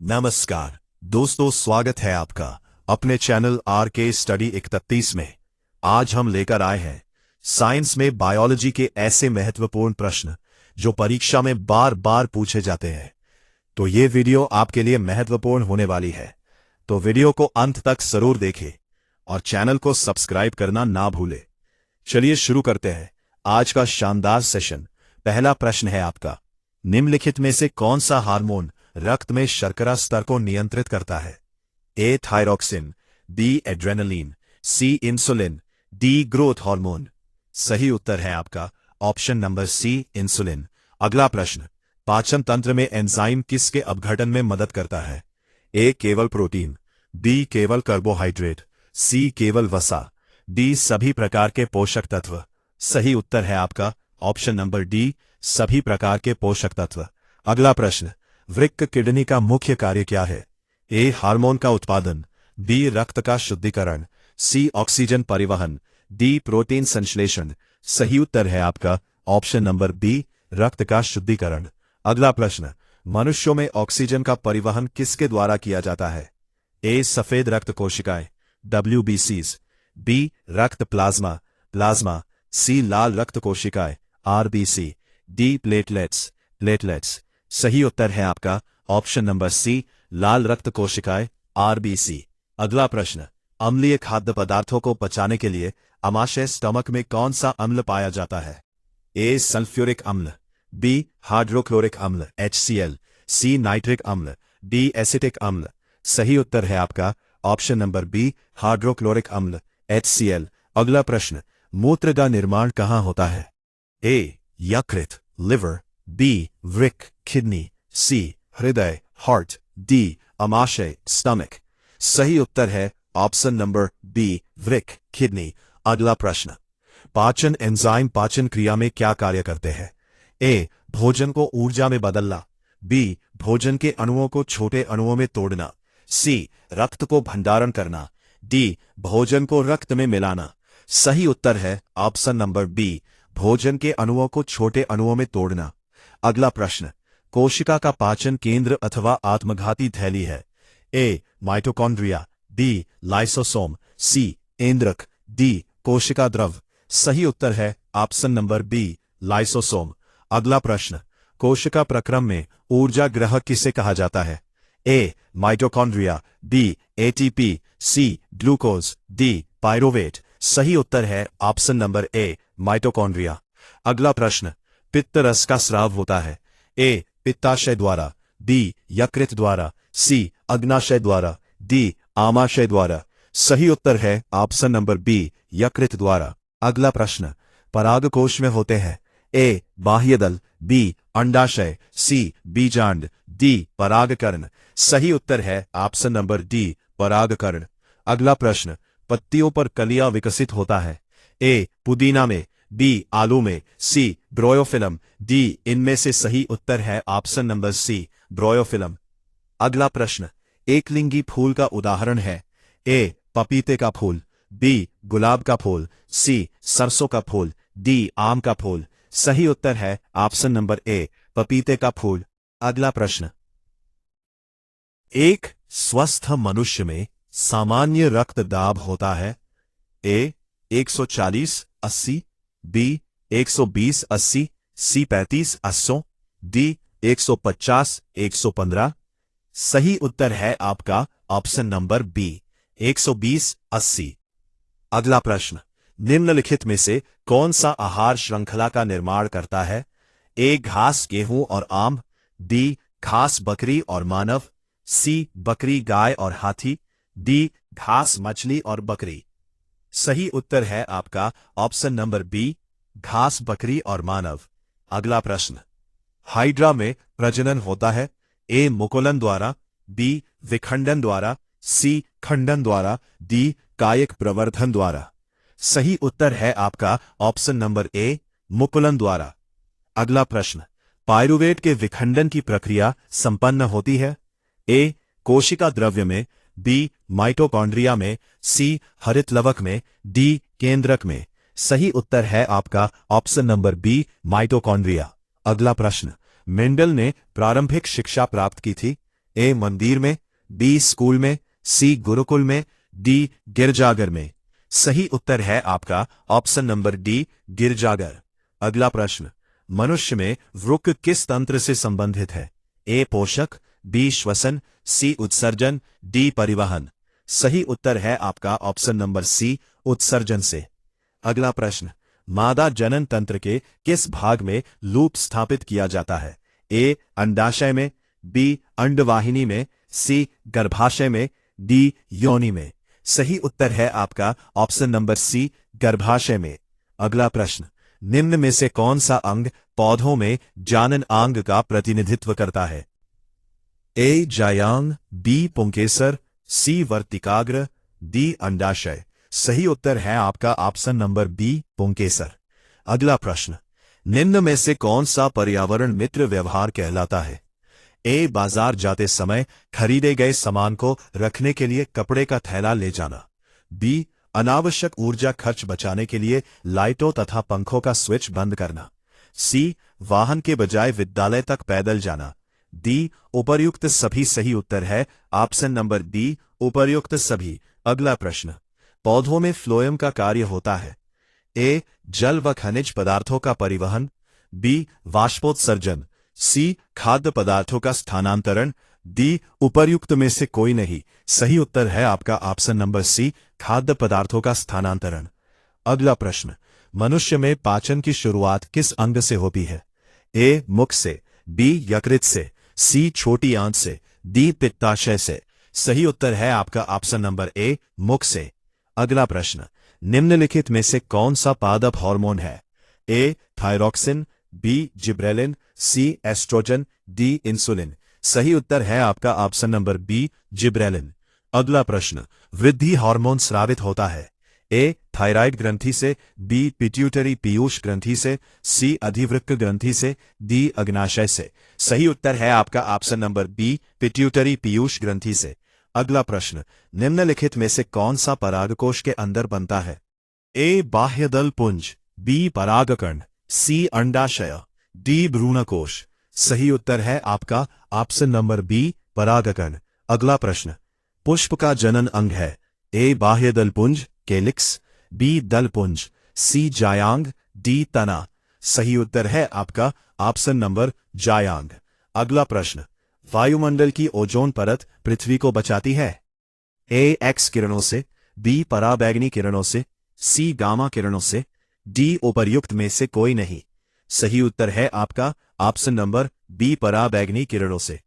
नमस्कार दोस्तों, स्वागत है आपका अपने चैनल आर के स्टडी 31 में। आज हम लेकर आए हैं साइंस में बायोलॉजी के ऐसे महत्वपूर्ण प्रश्न जो परीक्षा में बार बार पूछे जाते हैं। तो ये वीडियो आपके लिए महत्वपूर्ण होने वाली है, तो वीडियो को अंत तक जरूर देखें और चैनल को सब्सक्राइब करना ना भूलें। चलिए शुरू करते हैं आज का शानदार सेशन। पहला प्रश्न है आपका, निम्नलिखित में से कौन सा हार्मोन रक्त में शर्करा स्तर को नियंत्रित करता है? ए थायरोक्सिन, बी एड्रेनलिन, सी इंसुलिन, डी ग्रोथ हार्मोन। सही उत्तर है आपका ऑप्शन नंबर सी इंसुलिन। अगला प्रश्न, पाचन तंत्र में एंजाइम किसके अपघटन में मदद करता है? ए केवल प्रोटीन, बी केवल कार्बोहाइड्रेट, सी केवल वसा, डी सभी प्रकार के पोषक तत्व। सही उत्तर है आपका ऑप्शन नंबर डी, सभी प्रकार के पोषक तत्व। अगला प्रश्न, वृक्क किडनी का मुख्य कार्य क्या है? ए हार्मोन का उत्पादन, बी रक्त का शुद्धिकरण, सी ऑक्सीजन परिवहन, डी प्रोटीन संश्लेषण। सही उत्तर है आपका ऑप्शन नंबर बी, रक्त का शुद्धिकरण। अगला प्रश्न, मनुष्यों में ऑक्सीजन का परिवहन किसके द्वारा किया जाता है? ए सफेद रक्त कोशिकाएं, WBCs, बी रक्त प्लाज्मा, सी लाल रक्त कोशिकाएं, RBC, डी प्लेटलेट्स। सही उत्तर है आपका ऑप्शन नंबर सी, लाल रक्त कोशिकाएं, RBC। अगला प्रश्न, अम्लीय खाद्य पदार्थों को पचाने के लिए आमाशय स्टमक में कौन सा अम्ल पाया जाता है? ए सल्फ्यूरिक अम्ल, बी हाइड्रोक्लोरिक अम्ल HCl, सी नाइट्रिक अम्ल, डी एसिटिक अम्ल। सही उत्तर है आपका ऑप्शन नंबर बी, हाइड्रोक्लोरिक अम्ल HCl। अगला प्रश्न, मूत्र का निर्माण कहां होता है? ए यकृत लिवर, बी वृक्क किडनी, सी हृदय हार्ट, डी अमाशय स्टमक। सही उत्तर है ऑप्शन नंबर बी, वृक्क किडनी। अगला प्रश्न, पाचन एंजाइम पाचन क्रिया में क्या कार्य करते हैं? ए भोजन को ऊर्जा में बदलना, बी भोजन के अणुओं को छोटे अणुओं में तोड़ना, सी रक्त को भंडारण करना, डी भोजन को रक्त में मिलाना। सही उत्तर है ऑप्शन नंबर बी, भोजन के अणुओं को छोटे अणुओं में तोड़ना। अगला प्रश्न, कोशिका का पाचन केंद्र अथवा आत्मघाती थैली है? ए माइटोकॉन्ड्रिया, बी लाइसोसोम, सी केंद्रक, डी कोशिका द्रव। सही उत्तर है ऑप्शन नंबर बी, लाइसोसोम। अगला प्रश्न, कोशिका प्रक्रम में ऊर्जा ग्राहक किसे कहा जाता है? A mitochondria, B ATP, C glucose, D pyruvate. सही उत्तर है ऑप्शन नंबर ए, माइटोकॉन्ड्रिया। अगला प्रश्न, पित्त रस का स्राव होता है? ए पित्ताशय द्वारा, बी यकृत द्वारा, सी अग्नाशय द्वारा, डी आमाशय द्वारा। सही उत्तर है ऑप्शन नंबर बी, यकृत द्वारा। अगला प्रश्न, परागकोश में होते हैं? ए बाह्यदल, बी अंडाशय, सी बीजांड, डी परागकर्ण। सही उत्तर है ऑप्शन नंबर डी, परागकर्ण। अगला प्रश्न, पत्तियों पर कलियां विकसित होता है? ए पुदीना में, बी आलू में, सी ब्रोयोफिलम, डी इनमें से सही उत्तर है ऑप्शन नंबर सी, ब्रोयोफिलम। अगला प्रश्न, एकलिंगी फूल का उदाहरण है? ए पपीते का फूल, बी गुलाब का फूल, सी सरसों का फूल, डी आम का फूल। सही उत्तर है ऑप्शन नंबर ए, पपीते का फूल। अगला प्रश्न, एक स्वस्थ मनुष्य में सामान्य रक्तदाब होता है? ए 140/80, बी 120/80, सी 35/80, डी 150/115। सही उत्तर है आपका ऑप्शन नंबर बी, 120/80। अगला प्रश्न, निम्नलिखित में से कौन सा आहार श्रृंखला का निर्माण करता है? ए घास गेहूं और आम, बी घास बकरी और मानव, सी बकरी गाय और हाथी, डी घास मछली और बकरी। सही उत्तर है आपका ऑप्शन नंबर बी, घास बकरी और मानव। अगला प्रश्न, हाइड्रा में प्रजनन होता है? ए मुकुलन द्वारा, बी विखंडन द्वारा, सी खंडन द्वारा, डी कायिक प्रवर्धन द्वारा। सही उत्तर है आपका ऑप्शन नंबर ए, मुकुलन द्वारा। अगला प्रश्न, पायरुवेट के विखंडन की प्रक्रिया संपन्न होती है? ए कोशिका द्रव्य में, बी माइटोकॉन्ड्रिया में, सी हरितलवक में, डी केंद्रक में। सही उत्तर है आपका ऑप्शन नंबर बी, माइटोकॉन्ड्रिया। अगला प्रश्न, मेंडल ने प्रारंभिक शिक्षा प्राप्त की थी? ए मंदिर में, बी स्कूल में, सी गुरुकुल में, डी गिरजाघर में। सही उत्तर है आपका ऑप्शन नंबर डी, गिरजाघर। अगला प्रश्न, मनुष्य में वृक्क किस तंत्र से संबंधित है? ए पोषक, बी श्वसन, सी उत्सर्जन, डी परिवहन। सही उत्तर है आपका ऑप्शन नंबर सी, उत्सर्जन से। अगला प्रश्न, मादा जनन तंत्र के किस भाग में लूप स्थापित किया जाता है? ए अंडाशय में, बी अंडवाहिनी में, सी गर्भाशय में, डी योनि में। सही उत्तर है आपका ऑप्शन नंबर सी, गर्भाशय में। अगला प्रश्न, निम्न में से कौन सा अंग पौधों में जानन अंग का प्रतिनिधित्व करता है? ए जायांग, बी पुंकेसर, सी वर्तिकाग्र, डी अंडाशय। सही उत्तर है आपका ऑप्शन नंबर बी, पुंकेसर। अगला प्रश्न, निम्न में से कौन सा पर्यावरण मित्र व्यवहार कहलाता है? ए बाजार जाते समय खरीदे गए सामान को रखने के लिए कपड़े का थैला ले जाना, बी अनावश्यक ऊर्जा खर्च बचाने के लिए लाइटों तथा पंखों का स्विच बंद करना, सी वाहन के बजाय विद्यालय तक पैदल जाना, डी उपर्युक्त सभी। सही उत्तर है ऑप्शन नंबर डी, उपर्युक्त सभी। अगला प्रश्न, पौधों में फ्लोएम का कार्य होता है? ए जल व खनिज पदार्थों का परिवहन, बी वाष्पोत्सर्जन, सी खाद्य पदार्थों का स्थानांतरण, डी उपर्युक्त में से कोई नहीं। सही उत्तर है आपका ऑप्शन नंबर सी, खाद्य पदार्थों का स्थानांतरण। अगला प्रश्न, मनुष्य में पाचन की शुरुआत किस अंग से होती है? ए मुख से, बी यकृत से, सी छोटी आंत से, डी पित्ताशय से। सही उत्तर है आपका ऑप्शन नंबर ए, मुख से। अगला प्रश्न, निम्नलिखित में से कौन सा पादप हार्मोन है? ए थायरॉक्सिन, बी जिब्रेलिन, सी एस्ट्रोजन, डी इंसुलिन। सही उत्तर है आपका ऑप्शन नंबर बी, जिब्रेलिन। अगला प्रश्न, वृद्धि हार्मोन स्रावित होता है? ए थायराइड ग्रंथि से, बी पिट्यूटरी पीयूष ग्रंथि से, सी अधिवृक्क ग्रंथि से, डी अग्नाशय से। सही उत्तर है आपका ऑप्शन नंबर बी, पिट्यूटरी पीयूष ग्रंथि से। अगला प्रश्न, निम्नलिखित में से कौन सा परागकोश के अंदर बनता है? ए बाह्यदल पुंज, बी परागकण, सी अंडाशय, डी भ्रूणकोश। सही उत्तर है आपका ऑप्शन नंबर बी, परागकण। अगला प्रश्न, पुष्प का जनन अंग है? ए बाह्यदल पुंज, केलिक्स, बी दलपुंज, सी जायांग, डी तना। सही उत्तर है आपका ऑप्शन नंबर जायांग। अगला प्रश्न, वायुमंडल की ओजोन परत पृथ्वी को बचाती है? ए एक्स किरणों से, बी पराबैंगनी किरणों से, सी गामा किरणों से, डी उपर्युक्त में से कोई नहीं। सही उत्तर है आपका ऑप्शन नंबर बी, पराबैंगनी किरणों से।